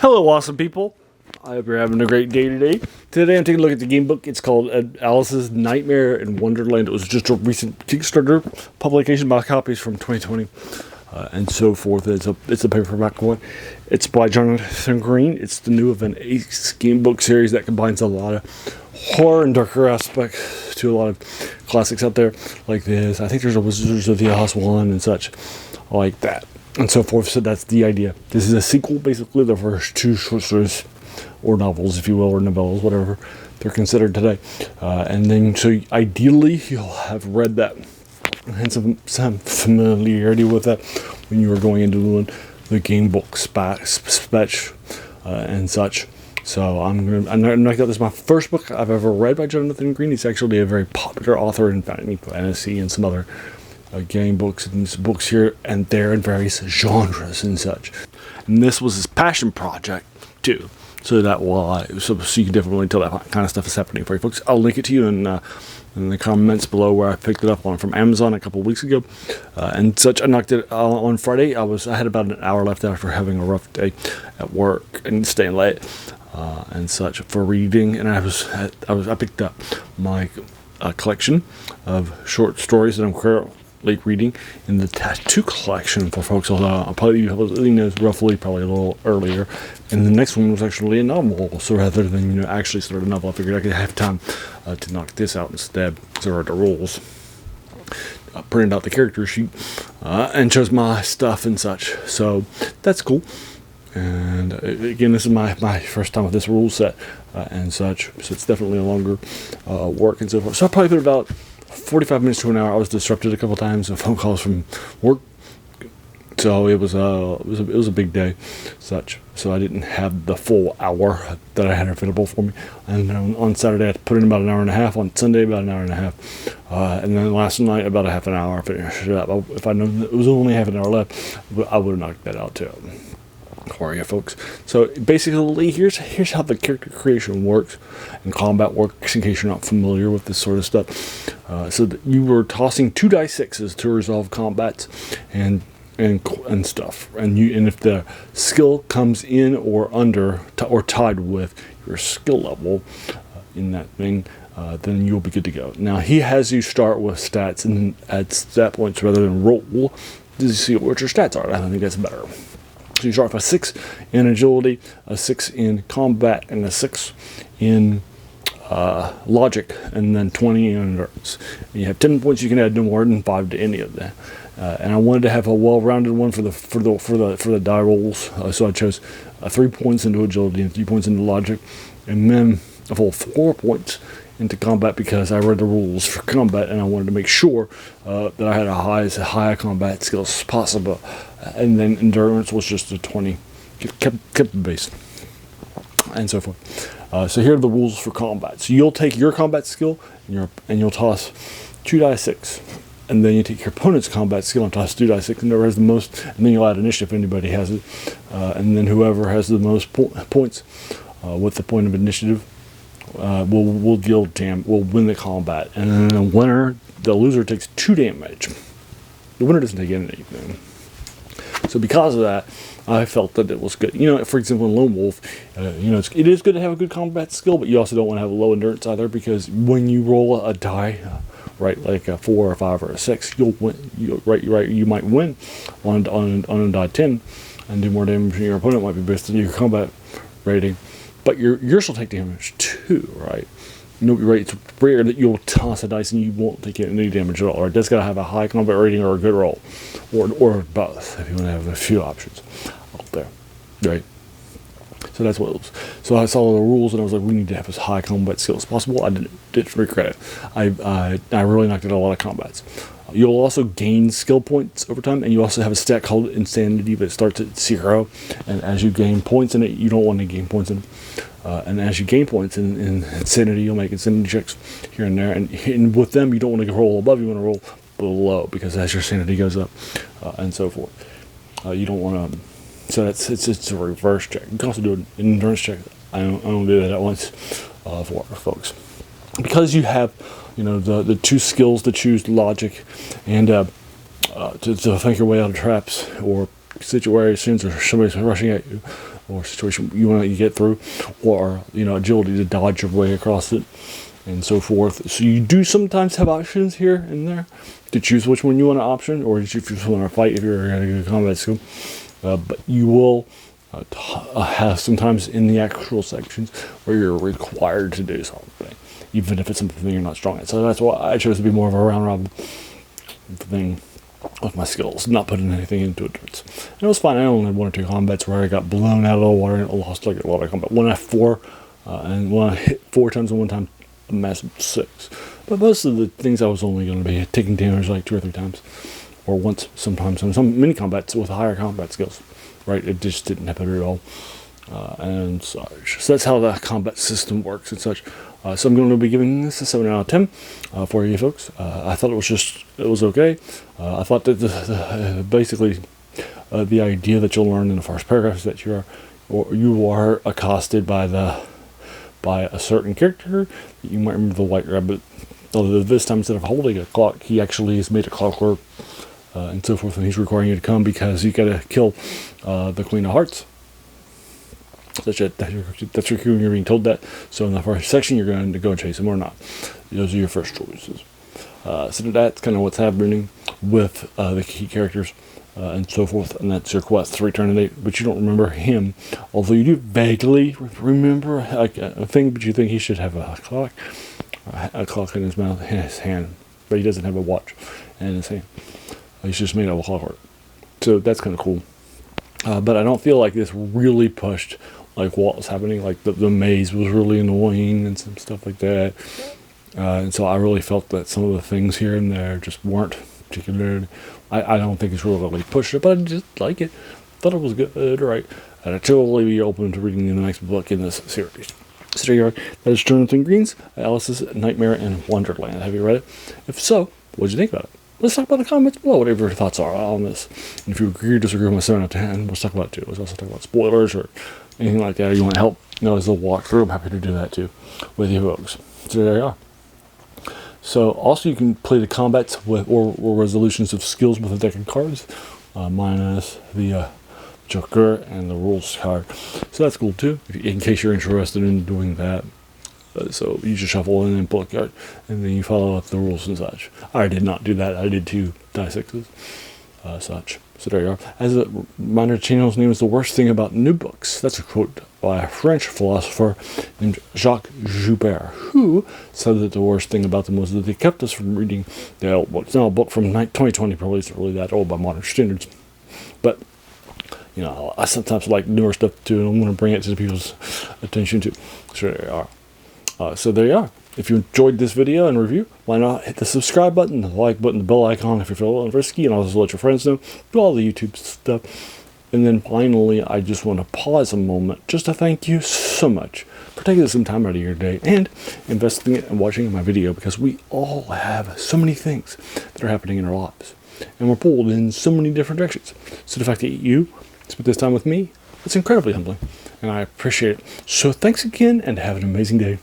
Hello, awesome people. I hope you're having a great day today. Today I'm taking a look at the game book. It's called Alice's Nightmare in Wonderland. It was just a recent Kickstarter publication by copies from 2020 and so forth. It's a paperback one. It's by Jonathan Green. It's the new of an ACE Gamebook series that combines a lot of horror and darker aspects to a lot of classics out there like this. I think there's a Wizards of the Oz one and such like that. And so forth. So that's the idea. This is a sequel, basically, the first two short stories, or novels, if you will, or novellas, whatever they're considered today. And then, so ideally, you'll have read that and some familiarity with that when you were going into doing the game book spec and such. So I'm not this is my first book I've ever read by Jonathan Green. He's actually a very popular author in fantasy and some other game books and books here and there in various genres and such. And this was his passion project too. So that so you can definitely tell that kind of stuff is happening for you folks. I'll link it to you in the comments below where I picked it up on from Amazon a couple of weeks ago and such. I knocked it on Friday. I had about an hour left after having a rough day at work and staying late and such for reading. And I picked up my collection of short stories that I'm currently reading in the tattoo collection for folks. Although I'll probably know roughly probably a little earlier. And the next one was actually a novel. So rather than actually start a novel, I figured I could have time to knock this out instead. So are the rules. I printed out the character sheet and chose my stuff and such. So that's cool. And again, this is my first time with this rule set and such. So it's definitely a longer work and so forth. So I probably put about 45 minutes to an hour. I was disrupted a couple times of phone calls from work, so it was a big day, such. So I didn't have the full hour that I had available for me. And on Saturday I put in about an hour and a half. On Sunday about an hour and a half, and then last night about a half an hour. I finished it up. If I known it was only half an hour left, I would have knocked that out too. For you folks. So basically, here's how the character creation works and combat works, in case you're not familiar with this sort of stuff. So that you were tossing 2 die 6s to resolve combats and stuff, and if the skill comes in or under or tied with your skill level in that thing, then you'll be good to go. Now he has you start with stats and add stat points rather than roll to see what your stats are. I think that's better. So you start with a 6 in agility, a 6 in combat, and a 6 in logic, and then 20 in endurance. And you have 10 points. You can add no more than 5 to any of that. And I wanted to have a well-rounded one for the die rolls, so I chose 3 points into agility and 3 points into logic, and then a full 4 points into combat because I read the rules for combat and I wanted to make sure that I had as high a combat skills as possible. And then endurance was just a 20, kept the base, and so forth. So here are the rules for combat. So you'll take your combat skill and you'll toss 2 die 6, and then you take your opponent's combat skill and toss 2 die 6, and whoever has the most, and then you'll add initiative if anybody has it, and then whoever has the most points with the point of initiative will win the combat, and then the loser takes 2 damage. The winner doesn't take anything. So because of that, I felt that it was good. For example, in Lone Wolf, it is good to have a good combat skill, but you also don't want to have a low endurance either, because when you roll a die, right, like a 4 or 5 or a 6, you'll win. You might win on a die 10 and do more damage than your opponent might be based on your combat rating. But yours will take damage too, right? It's rare that you'll toss a dice and you won't take any damage at all. Right? That's got to have a high combat rating or a good roll, or both if you want to have a few options out there, right? So that's what it was. So I saw the rules and I was like, we need to have as high combat skill as possible. I didn't regret it. I really knocked out a lot of combats. You'll also gain skill points over time, and you also have a stat called Insanity, but it starts at 0, and as you gain points in it, you don't want to gain points in it. And as you gain points in Insanity, you'll make Insanity checks here and there, and with them, you don't want to roll above, you want to roll below, because as your Sanity goes up, and so forth. You don't want to, so it's a reverse check. You can also do an endurance check. I don't do that at once for folks. Because you have the 2 skills to choose, logic and to think your way out of traps, or situations, or somebody's rushing at you, or a situation you want to get through, or agility to dodge your way across it, and so forth. So you do sometimes have options here and there to choose which one you want to option, or if you just want to fight if you're going to go combat skill. But you will have sometimes in the actual sections where you're required to do something, even if it's something you're not strong at. So that's why I chose to be more of a round robin thing with my skills, not putting anything into it. And it was fine. I only had 1 or 2 combats where I got blown out of the water and lost like a lot of combat. One at 4, and one I hit 4 times, and one time a massive 6. But most of the things I was only going to be taking damage like 2 or 3 times, or once sometimes on some mini combats with higher combat skills. Right, it just didn't happen at all, and such. So that's how the combat system works and such. So I'm going to be giving this a 7 out of 10 for you folks. I thought it was okay. I thought that basically the idea that you'll learn in the first paragraph is that you are accosted by a certain character. You might remember the White Rabbit. Although this time, instead of holding a clock, he actually has made a clockwork. And so forth, and he's requiring you to come because you gotta kill the Queen of Hearts. That's your cue, and you're being told that. So in the first section, you're going to go and chase him or not. Those are your first choices. So that's kind of what's happening with the key characters and so forth, and that's your quest to return to date. But you don't remember him, although you do vaguely remember a thing. But you think he should have a clock in his mouth, in his hand, but he doesn't have a watch in his hand. He's just made out of clockwork. So that's kind of cool. But I don't feel like this really pushed like what was happening. Like the maze was really annoying and some stuff like that. And so I really felt that some of the things here and there just weren't particularly... I don't think it's really pushed it, but I just like it. Thought it was good, right? And I'd totally be open to reading the next book in this series. So there you are. That is Jonathan Green's Alice's Nightmare in Wonderland. Have you read it? If so, what did you think about it? Let's talk about the comments below, whatever your thoughts are on this. And if you agree or disagree with my 7 out of 10, let's talk about it too. Let's also talk about spoilers or anything like that. Or you want help, as a walkthrough, I'm happy to do that too with you folks. So there you are. So also you can play the combats with or resolutions of skills with a deck of cards, minus the Joker and the rules card. So that's cool too, in case you're interested in doing that. So you just shuffle in and pull a card, and then you follow up the rules and such. I did not do that. I did 2 die 6s, such. So there you are. As a reminder, the channel's name is The Worst Thing About New Books. That's a quote by a French philosopher named Jacques Joubert, who said that the worst thing about them was that they kept us from reading the old books. Now, a book from 2020 probably isn't really that old by modern standards, but I sometimes like newer stuff too, and I'm going to bring it to the people's attention too. So there you are. So there you are. If you enjoyed this video and review, why not hit the subscribe button, the like button, the bell icon if you're feeling risky, and also let your friends know. Do all the YouTube stuff. And then finally, I just want to pause a moment just to thank you so much for taking some time out of your day and investing it and watching my video, because we all have so many things that are happening in our lives, and we're pulled in so many different directions. So the fact that you spent this time with me, it's incredibly humbling, and I appreciate it. So thanks again, and have an amazing day.